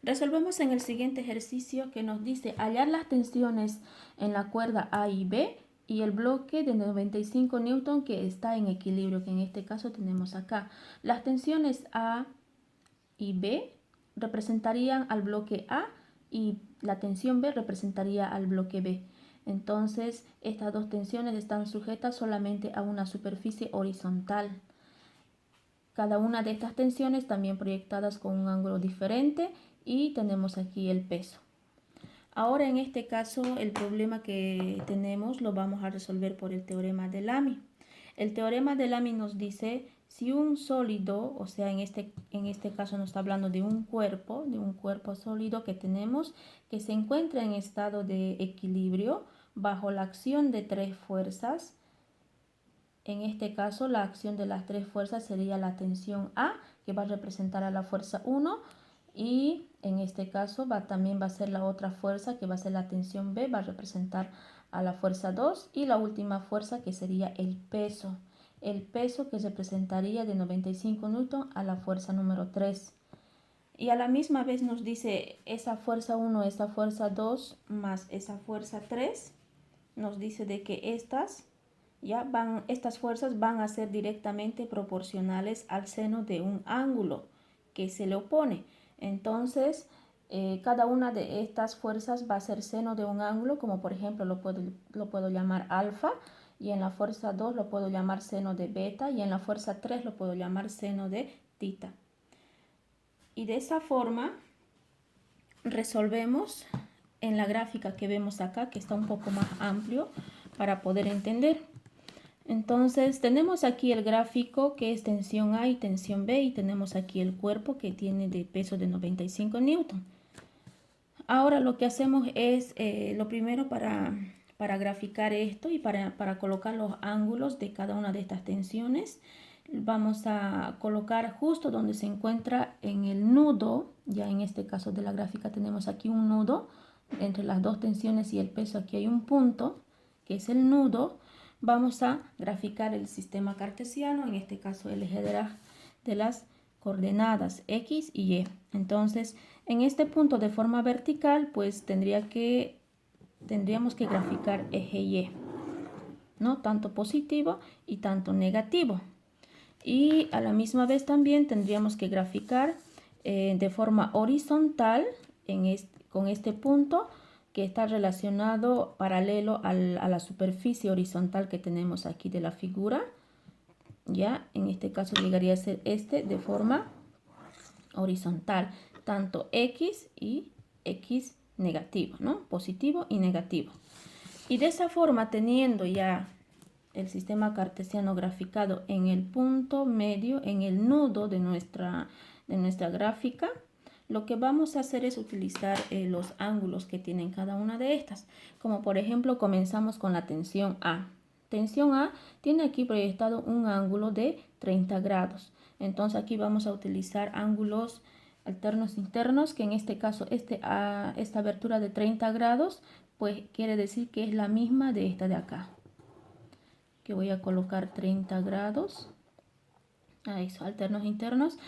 Resolvemos en el siguiente ejercicio que nos dice hallar las tensiones en la cuerda A y B y el bloque de 95 newton que está en equilibrio, que en este caso tenemos acá. Las tensiones A y B representarían al bloque A y la tensión B representaría al bloque B. Entonces, estas dos tensiones están sujetas solamente a una superficie horizontal. Cada una de estas tensiones también proyectadas con un ángulo diferente y tenemos aquí el peso. Ahora en este caso el problema que tenemos lo vamos a resolver por el teorema de Lamy. El teorema de Lamy nos dice si un sólido, o sea en este caso nos está hablando de un cuerpo sólido que tenemos que se encuentra en estado de equilibrio bajo la acción de tres fuerzas. En este caso, la acción de las tres fuerzas sería la tensión A, que va a representar a la fuerza 1, y en este caso también va a ser la otra fuerza, que va a ser la tensión B, va a representar a la fuerza 2, y la última fuerza, que sería el peso que representaría de 95 newton a la fuerza número 3. Y a la misma vez nos dice esa fuerza 1, esa fuerza 2, más esa fuerza 3, nos dice de que estas fuerzas van a ser directamente proporcionales al seno de un ángulo que se le opone. Entonces, cada una de estas fuerzas va a ser seno de un ángulo, como por ejemplo lo puedo llamar alfa, y en la fuerza 2 lo puedo llamar seno de beta, y en la fuerza 3 lo puedo llamar seno de tita. Y de esa forma resolvemos en la gráfica que vemos acá, que está un poco más amplio para poder entender. Entonces tenemos aquí el gráfico que es tensión A y tensión B, y tenemos aquí el cuerpo que tiene de peso de 95 newton. Ahora lo que hacemos es, lo primero para graficar esto y para colocar los ángulos de cada una de estas tensiones, vamos a colocar justo donde se encuentra en el nudo. Ya en este caso de la gráfica tenemos aquí un nudo entre las dos tensiones y el peso. Aquí hay un punto que es el nudo. Vamos a graficar el sistema cartesiano, en este caso el eje de las coordenadas X y Y. Entonces, en este punto de forma vertical, pues tendríamos que graficar eje Y, ¿no? Tanto positivo y tanto negativo. Y a la misma vez también tendríamos que graficar de forma horizontal con este punto que está relacionado paralelo a la superficie horizontal que tenemos aquí de la figura. Ya, en este caso llegaría a ser de forma horizontal, tanto X y X negativo, ¿no? Positivo y negativo. Y de esa forma, teniendo ya el sistema cartesiano graficado en el punto medio, en el nudo de nuestra gráfica, lo que vamos a hacer es utilizar los ángulos que tienen cada una de estas. Como por ejemplo, comenzamos con la tensión A. Tensión A tiene aquí proyectado un ángulo de 30 grados. Entonces aquí vamos a utilizar ángulos alternos internos, que en este caso esta abertura de 30 grados, pues quiere decir que es la misma de esta de acá. Que voy a colocar 30 grados. A eso, alternos internos.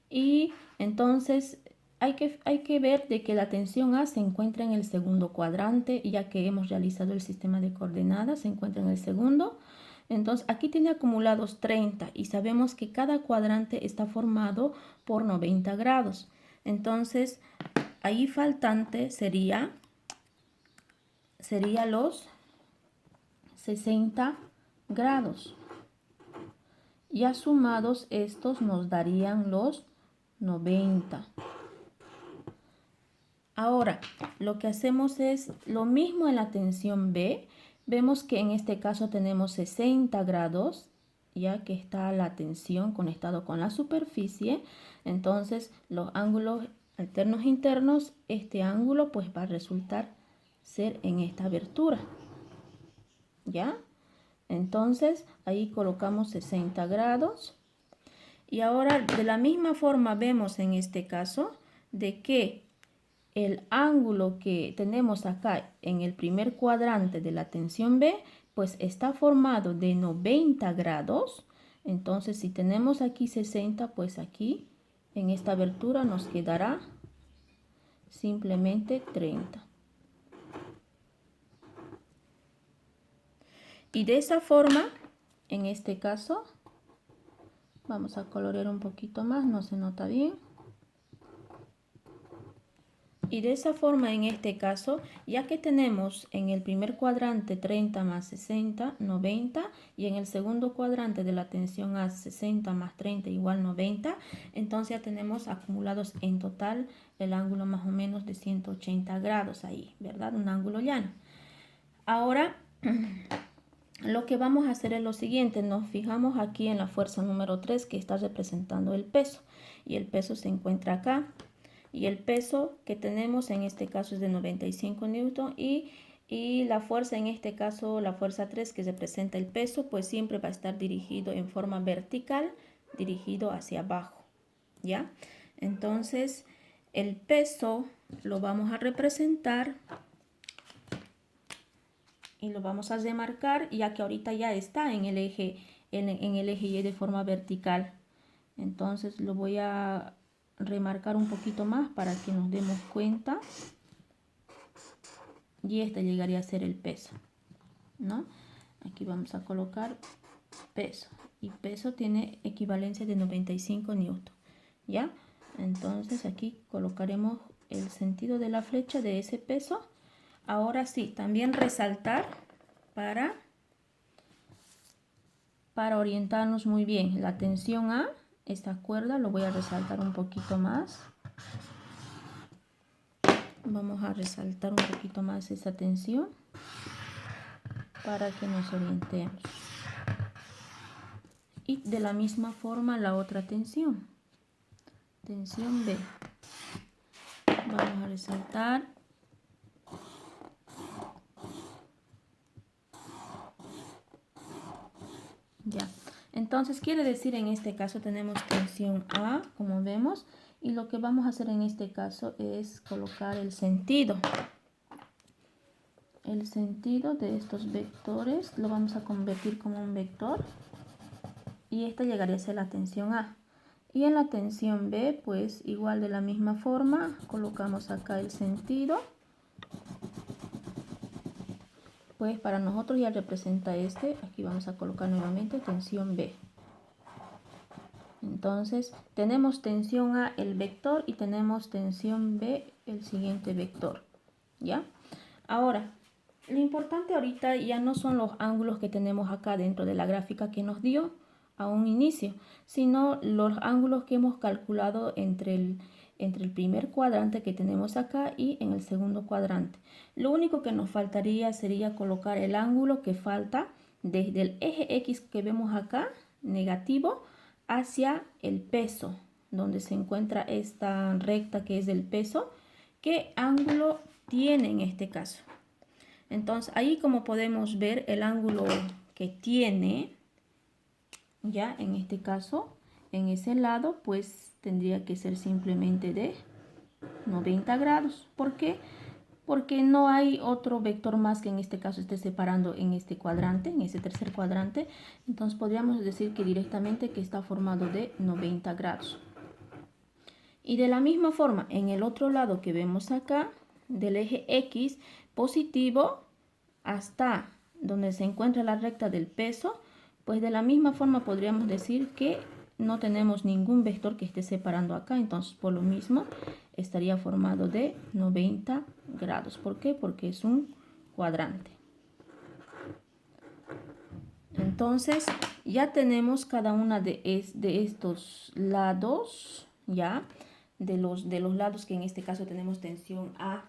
Y entonces hay que ver de que la tensión A se encuentra en el segundo cuadrante, ya que hemos realizado el sistema de coordenadas, se encuentra en el segundo. Entonces aquí tiene acumulados 30 y sabemos que cada cuadrante está formado por 90 grados. Entonces ahí faltante sería los 60 grados. Ya sumados estos nos darían los 90. Ahora, lo que hacemos es lo mismo en la tensión B. Vemos que en este caso tenemos 60 grados, ya que está la tensión conectado con la superficie. Entonces, los ángulos alternos internos, este ángulo pues va a resultar ser en esta abertura. ¿Ya? Entonces, ahí colocamos 60 grados. Y ahora, de la misma forma, vemos en este caso de que el ángulo que tenemos acá en el primer cuadrante de la tensión B, pues está formado de 90 grados. Entonces, si tenemos aquí 60, pues aquí en esta abertura nos quedará simplemente 30. Y de esa forma, en este caso, vamos a colorear un poquito más, no se nota bien. Y de esa forma, en este caso, ya que tenemos en el primer cuadrante 30 más 60, 90, y en el segundo cuadrante de la tensión A 60 más 30 igual 90, entonces ya tenemos acumulados en total el ángulo más o menos de 180 grados ahí, ¿verdad? Un ángulo llano. Ahora, lo que vamos a hacer es lo siguiente, nos fijamos aquí en la fuerza número 3 que está representando el peso, y el peso se encuentra acá. Y el peso que tenemos en este caso es de 95 newton y la fuerza en este caso, la fuerza 3 que representa el peso, pues siempre va a estar dirigido en forma vertical, dirigido hacia abajo, ¿ya? Entonces, el peso lo vamos a representar y lo vamos a demarcar, ya que ahorita ya está en el eje, en el eje Y de forma vertical. Entonces, lo voy a remarcar un poquito más para que nos demos cuenta, y este llegaría a ser el peso, ¿no? Aquí vamos a colocar peso, y peso tiene equivalencia de 95 newton, ¿ya? Entonces aquí colocaremos el sentido de la flecha de ese peso. Ahora sí, también resaltar para orientarnos muy bien la tensión A. Esta cuerda lo voy a resaltar un poquito más. Vamos a resaltar un poquito más esa tensión para que nos orientemos. Y de la misma forma la otra tensión. Tensión B. Vamos a resaltar. Ya. Entonces quiere decir, en este caso tenemos tensión A, como vemos, y lo que vamos a hacer en este caso es colocar el sentido. El sentido de estos vectores lo vamos a convertir como un vector, y esta llegaría a ser la tensión A. Y en la tensión B, pues igual de la misma forma, colocamos acá el sentido. Pues para nosotros ya representa este. Aquí vamos a colocar nuevamente tensión B. Entonces tenemos tensión A el vector y tenemos tensión B el siguiente vector, ¿ya? Ahora, lo importante ahorita ya no son los ángulos que tenemos acá dentro de la gráfica que nos dio a un inicio, sino los ángulos que hemos calculado entre el primer cuadrante que tenemos acá y en el segundo cuadrante. Lo único que nos faltaría sería colocar el ángulo que falta desde el eje X que vemos acá, negativo, hacia el peso, donde se encuentra esta recta que es el peso. ¿Qué ángulo tiene en este caso? Entonces, ahí como podemos ver el ángulo que tiene, ya en este caso, en ese lado, pues tendría que ser simplemente de 90 grados. ¿Por qué? Porque no hay otro vector más que en este caso esté separando en este cuadrante, en ese tercer cuadrante. Entonces podríamos decir que directamente que está formado de 90 grados. Y de la misma forma, en el otro lado que vemos acá, del eje X positivo hasta donde se encuentra la recta del peso, pues de la misma forma podríamos decir que no tenemos ningún vector que esté separando acá. Entonces, por lo mismo, estaría formado de 90 grados. ¿Por qué? Porque es un cuadrante. Entonces, ya tenemos cada una de estos lados, ya, de los lados que en este caso tenemos tensión A,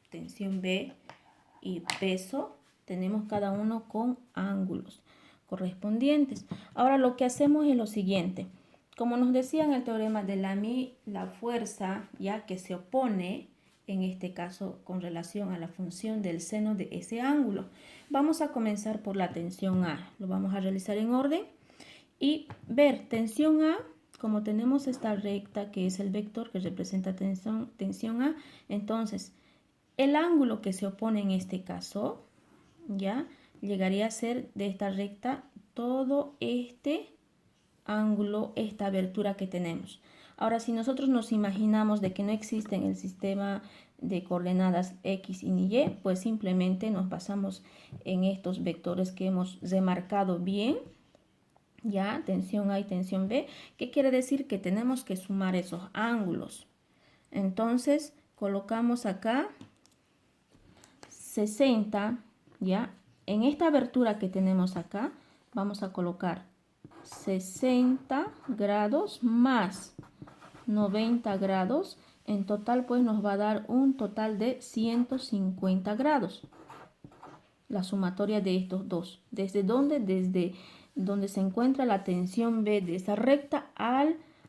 tensión B y peso, tenemos cada uno con ángulos correspondientes. Ahora lo que hacemos es lo siguiente. Como nos decía en el teorema de Lamy, la fuerza ya que se opone, en este caso con relación a la función del seno de ese ángulo. Vamos a comenzar por la tensión A. Lo vamos a realizar en orden y ver tensión A. Como tenemos esta recta que es el vector que representa tensión A, entonces el ángulo que se opone en este caso, ya, llegaría a ser de esta recta todo este ángulo, esta abertura que tenemos. Ahora, si nosotros nos imaginamos de que no existe en el sistema de coordenadas X y Y, pues simplemente nos basamos en estos vectores que hemos remarcado bien, ya, tensión A y tensión B, que quiere decir que tenemos que sumar esos ángulos. Entonces, colocamos acá 60, ya, en esta abertura que tenemos acá, vamos a colocar 60 grados más 90 grados. En total, pues nos va a dar un total de 150 grados. La sumatoria de estos dos. ¿Desde dónde? Desde donde se encuentra la tensión B de esa recta a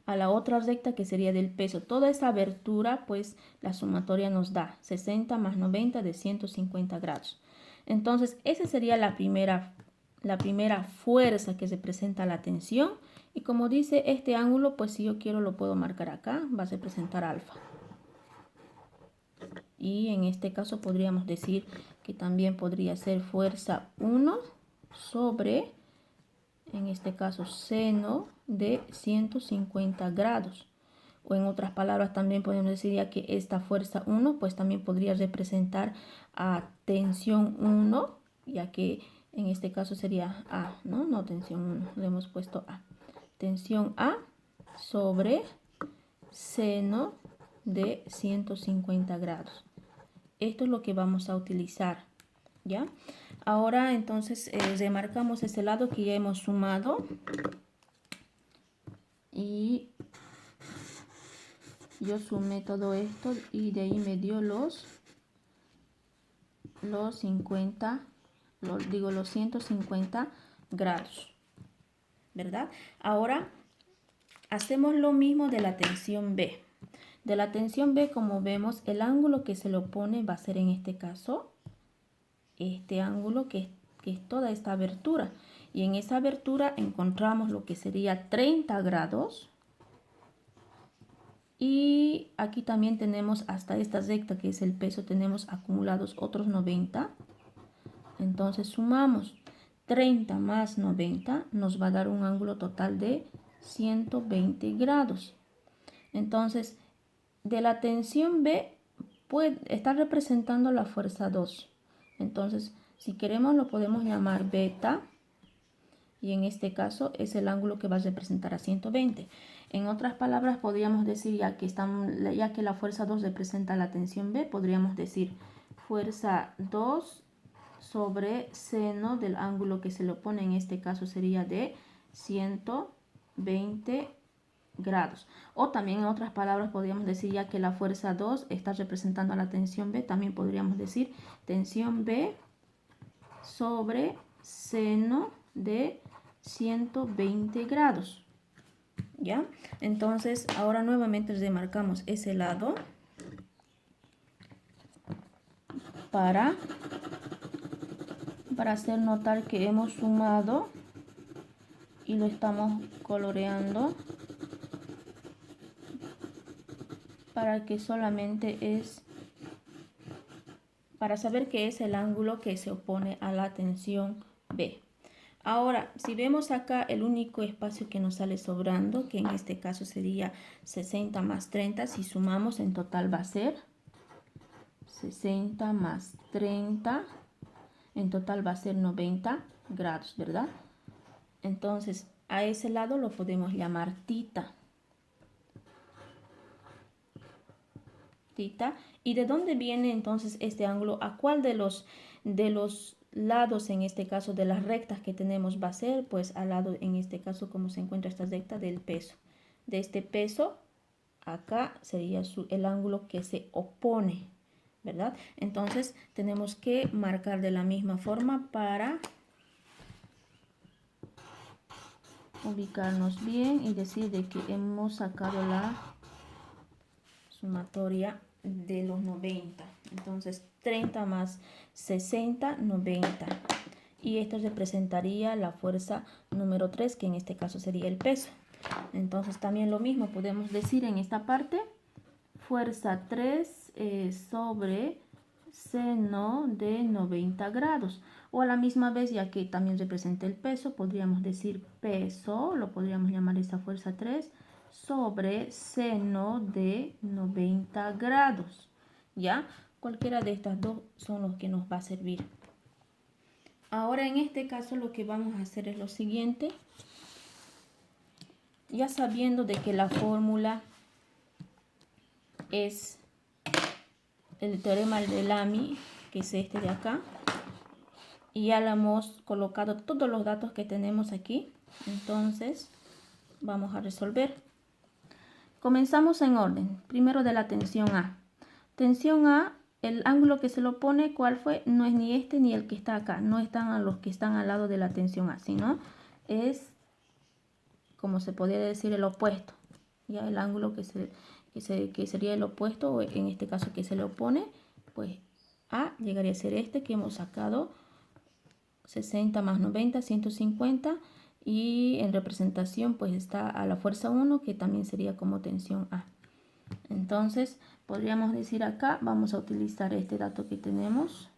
la otra recta que sería del peso. Toda esa abertura, pues la sumatoria nos da 60 más 90 de 150 grados. Entonces, esa sería la primera fuerza que representa la tensión. Y como dice este ángulo, pues si yo quiero lo puedo marcar acá, va a representar alfa. Y en este caso podríamos decir que también podría ser fuerza 1 sobre, en este caso, seno de 150 grados. O en otras palabras también podemos decir ya que esta fuerza 1 pues también podría representar a tensión 1, ya que en este caso sería A, ¿no? No tensión 1, le hemos puesto A. Tensión A sobre seno de 150 grados. Esto es lo que vamos a utilizar, ¿ya? Ahora entonces remarcamos ese lado que ya hemos sumado. Y yo sumé todo esto y de ahí me dio los 50, los 150 grados, ¿verdad? Ahora hacemos lo mismo de la tensión B. De la tensión B, como vemos, el ángulo que se le opone va a ser en este caso este ángulo que es toda esta abertura. Y en esa abertura encontramos lo que sería 30 grados. Y aquí también tenemos hasta esta recta que es el peso, tenemos acumulados otros 90. Entonces sumamos 30 más 90, nos va a dar un ángulo total de 120 grados. Entonces, de la tensión B puede estar representando la fuerza 2. Entonces, si queremos lo podemos llamar beta. Y en este caso es el ángulo que va a representar a 120. En otras palabras, podríamos decir, ya que la fuerza 2 representa la tensión B, podríamos decir fuerza 2 sobre seno del ángulo que se le opone, en este caso sería de 120 grados. O también en otras palabras podríamos decir, ya que la fuerza 2 está representando a la tensión B, también podríamos decir tensión B sobre seno de 120 grados. ¿Ya? Entonces, ahora nuevamente remarcamos ese lado para hacer notar que hemos sumado y lo estamos coloreando para que solamente es para saber que es el ángulo que se opone a la tensión B. Ahora, si vemos acá el único espacio que nos sale sobrando, que en este caso sería 60 más 30, si sumamos en total va a ser 60 más 30, en total va a ser 90 grados, ¿verdad? Entonces, a ese lado lo podemos llamar tita. Tita. ¿Y de dónde viene entonces este ángulo? ¿A cuál de los lados, en este caso de las rectas que tenemos, va a ser? Pues al lado, en este caso, como se encuentra esta recta del peso. De este peso, acá sería el ángulo que se opone, ¿verdad? Entonces tenemos que marcar de la misma forma para ubicarnos bien y decir de que hemos sacado la sumatoria de los 90. Entonces 30 más 60, 90. Y esto representaría la fuerza número 3, que en este caso sería el peso. Entonces también lo mismo podemos decir en esta parte, fuerza 3 sobre seno de 90 grados. O a la misma vez, ya que también representa el peso, podríamos decir peso, lo podríamos llamar esta fuerza 3 sobre seno de 90 grados. ¿ya? Cualquiera de estas dos son los que nos va a servir. Ahora en este caso lo que vamos a hacer es lo siguiente. Ya sabiendo de que la fórmula es el teorema de Lamy, que es este de acá, y ya le hemos colocado todos los datos que tenemos aquí, entonces vamos a resolver. Comenzamos en orden, primero de la tensión A. Tensión A, el ángulo que se lo pone, ¿cuál fue? No es ni este ni el que está acá, no están a los que están al lado de la tensión A, sino es, como se podría decir, el opuesto. Ya el ángulo que sería el opuesto, o en este caso que se le opone, pues A llegaría a ser este que hemos sacado, 60 más 90, 150, y en representación pues está a la fuerza 1, que también sería como tensión A. Entonces podríamos decir acá, vamos a utilizar este dato que tenemos,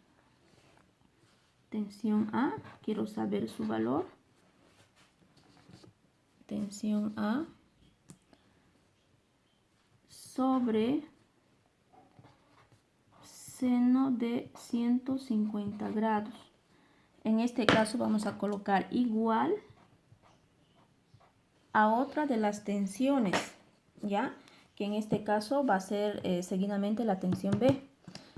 tensión A, quiero saber su valor, tensión A sobre seno de 150 grados. En este caso vamos a colocar igual a otra de las tensiones, ¿ya? Que en este caso va a ser seguidamente la tensión B.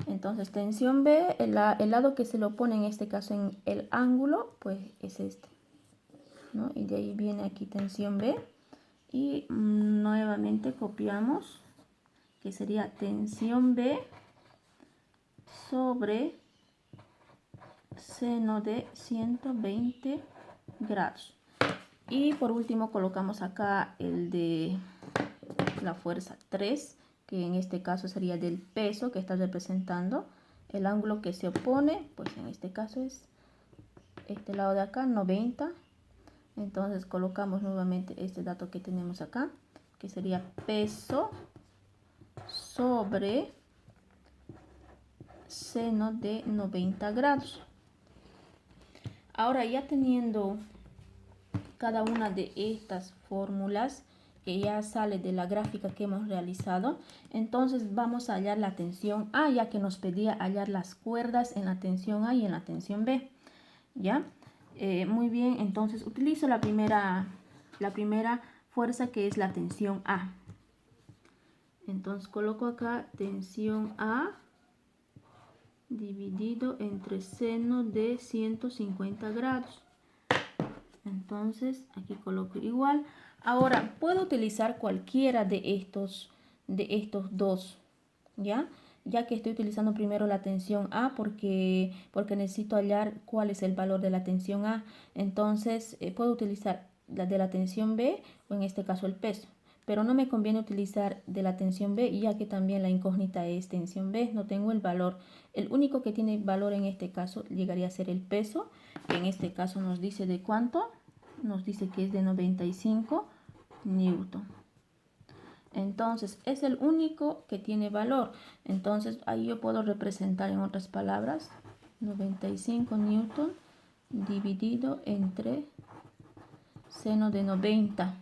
Entonces tensión B, el lado que se le opone en este caso en el ángulo, pues es este, ¿no? Y de ahí viene aquí tensión B. Y nuevamente copiamos, que sería tensión B sobre seno de 120 grados. Y por último colocamos acá el de la fuerza 3, que en este caso sería del peso que está representando. El ángulo que se opone, pues en este caso es este lado de acá, 90. Entonces colocamos nuevamente este dato que tenemos acá, que sería peso sobre seno de 90 grados. Ahora, ya teniendo cada una de estas fórmulas que ya sale de la gráfica que hemos realizado, entonces vamos a hallar la tensión A, ya que nos pedía hallar las cuerdas en la tensión A y en la tensión B. ¿Ya? Muy bien, entonces utilizo la primera fuerza, que es la tensión A. Entonces coloco acá tensión A dividido entre seno de 150 grados. Entonces aquí coloco igual. Ahora puedo utilizar cualquiera de estos dos, ¿ya? Ya que estoy utilizando primero la tensión A porque necesito hallar cuál es el valor de la tensión A. Entonces puedo utilizar la de la tensión B, o en este caso el peso. Pero no me conviene utilizar de la tensión B, ya que también la incógnita es tensión B, no tengo el valor. El único que tiene valor en este caso llegaría a ser el peso, que en este caso nos dice de cuánto, nos dice que es de 95 newton. Entonces es el único que tiene valor. Entonces ahí yo puedo representar, en otras palabras, 95 newton dividido entre seno de 90.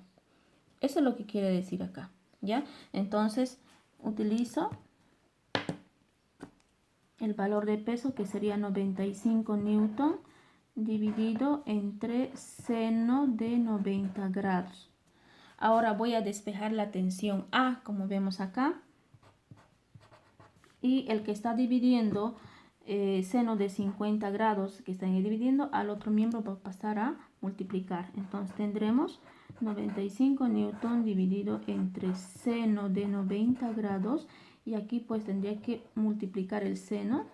Eso es lo que quiere decir acá, ¿ya? Entonces utilizo el valor de peso, que sería 95 newton dividido entre seno de 90 grados. Ahora voy a despejar la tensión A, como vemos acá. Y el que está dividiendo seno de 50 grados, que están dividiendo, al otro miembro va a pasar a multiplicar. Entonces tendremos 95 newton dividido entre seno de 90 grados. Y aquí pues tendría que multiplicar el seno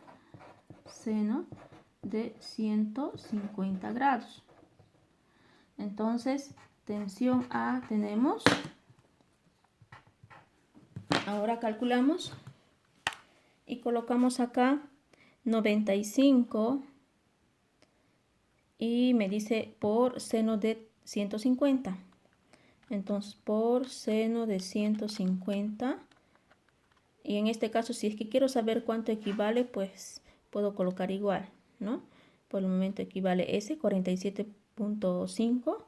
de 150 grados. Entonces tensión A tenemos. Ahora calculamos y colocamos acá 95 y me dice por seno de 150. Entonces por seno de 150, y en este caso si es que quiero saber cuánto equivale, pues puedo colocar igual, ¿no? Por el momento equivale ese 47.5,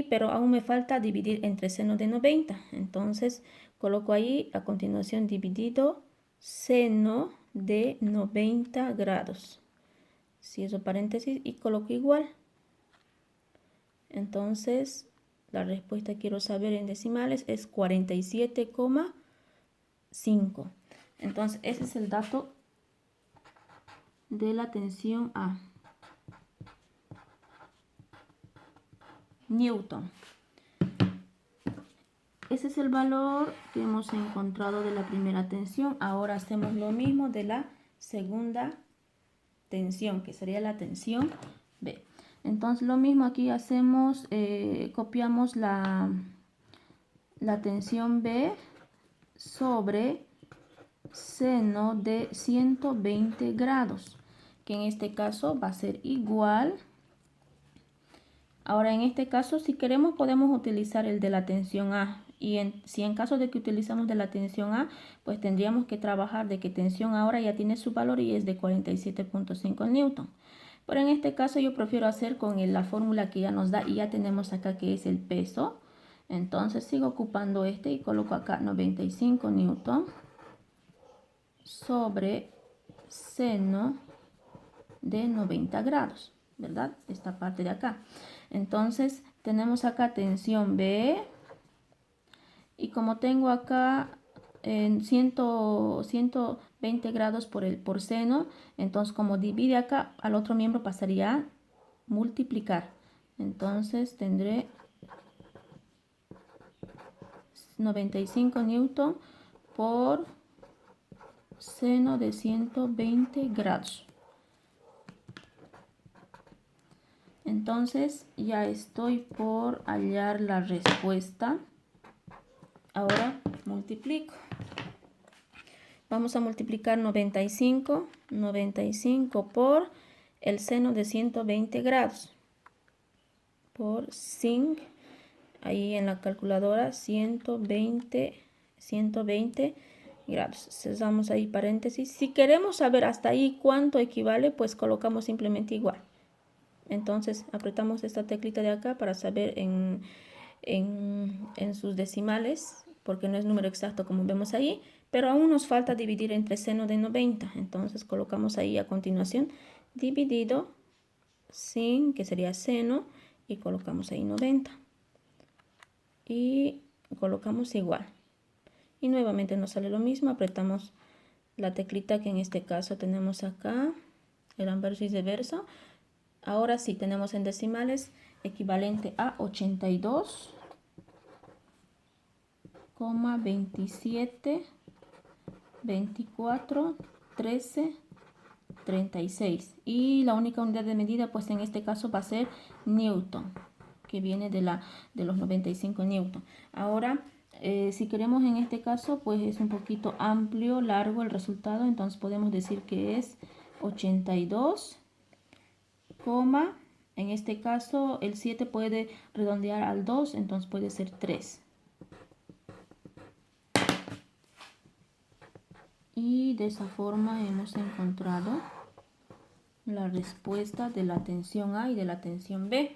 pero aún me falta dividir entre seno de 90. Entonces coloco ahí a continuación dividido seno de 90 grados. Cierro paréntesis y coloco igual. Entonces, la respuesta quiero saber en decimales es 47,5. Entonces, ese es el dato de la tensión A. Newton. Ese es el valor que hemos encontrado de la primera tensión. Ahora hacemos lo mismo de la segunda tensión, que sería la tensión B. Entonces lo mismo aquí hacemos, copiamos la tensión B sobre seno de 120 grados, que en este caso va a ser igual. Ahora en este caso, si queremos, podemos utilizar el de la tensión A. Y si en caso de que utilizamos de la tensión A, pues tendríamos que trabajar de que tensión ahora ya tiene su valor y es de 47,5 newton. Pero en este caso yo prefiero hacer con la fórmula que ya nos da y ya tenemos acá que es el peso. Entonces sigo ocupando este y coloco acá 95 newton sobre seno de 90 grados, ¿verdad? Esta parte de acá. Entonces tenemos acá tensión B y como tengo acá en 120 grados por seno, entonces como divide acá, al otro miembro pasaría a multiplicar. Entonces tendré 95 newton por seno de 120 grados. Entonces ya estoy por hallar la respuesta. Ahora multiplico. Vamos a multiplicar 95 por el seno de 120 grados. Por sin, ahí en la calculadora, 120 grados. Cerramos ahí paréntesis. Si queremos saber hasta ahí cuánto equivale, pues colocamos simplemente igual. Entonces apretamos esta teclita de acá para saber en sus decimales, porque no es número exacto como vemos ahí, pero aún nos falta dividir entre seno de 90. Entonces colocamos ahí a continuación dividido sin, que sería seno, y colocamos ahí 90. Y colocamos igual. Y nuevamente nos sale lo mismo, apretamos la teclita que en este caso tenemos acá, el anverso y reverso. Ahora sí tenemos en decimales equivalente a 82,27, 24, 13, 36. Y la única unidad de medida pues en este caso va a ser newton, que viene de los 95 newton. Ahora si queremos en este caso pues es un poquito amplio, largo el resultado, entonces podemos decir que es 82, en este caso el 7 puede redondear al 2, entonces puede ser 3. Y de esa forma hemos encontrado la respuesta de la tensión A y de la tensión B.